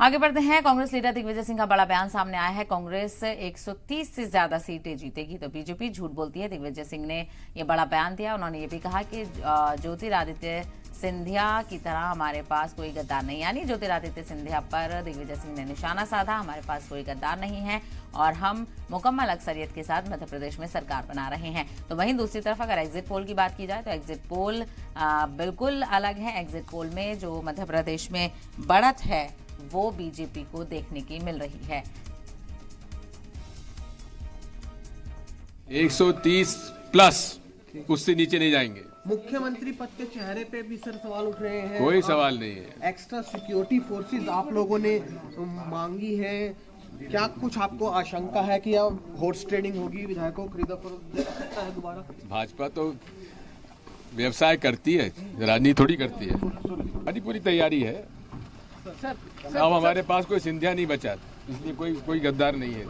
आगे बढ़ते हैं। कांग्रेस लीडर दिग्विजय सिंह का बड़ा बयान सामने आया है। कांग्रेस 130 से ज्यादा सीटें जीतेगी तो बीजेपी झूठ बोलती है। दिग्विजय सिंह ने यह बड़ा बयान दिया। उन्होंने ये भी कहा कि ज्योतिरादित्य सिंधिया की तरह हमारे पास कोई गद्दार नहीं, यानी ज्योतिरादित्य सिंधिया पर दिग्विजय सिंह ने निशाना साधा। हमारे पास कोई गद्दार नहीं है और हम मुकम्मल अक्सरियत के साथ मध्य प्रदेश में सरकार बना रहे हैं। तो वहीं दूसरी तरफ अगर एग्जिट पोल की बात की जाए तो एग्जिट पोल बिल्कुल अलग है। एग्जिट पोल में जो मध्य प्रदेश में बढ़त है वो बीजेपी को देखने की मिल रही है। 130 प्लस, उससे नीचे नहीं जाएंगे। मुख्यमंत्री पद के चेहरे पे भी सर सवाल उठ रहे हैं। कोई सवाल नहीं है। एक्स्ट्रा सिक्योरिटी फोर्सेस आप लोगों ने मांगी है, क्या कुछ आपको आशंका है कि अब हॉर्स ट्रेडिंग होगी, विधायकों को खरीदा फरोख्त है दोबारा? भाजपा तो व्यवसाय करती है, राजनीति थोड़ी करती है। हमारी पूरी तैयारी है। अब हमारे पास कोई सिंधिया नहीं बचा, इसलिए कोई गद्दार नहीं है।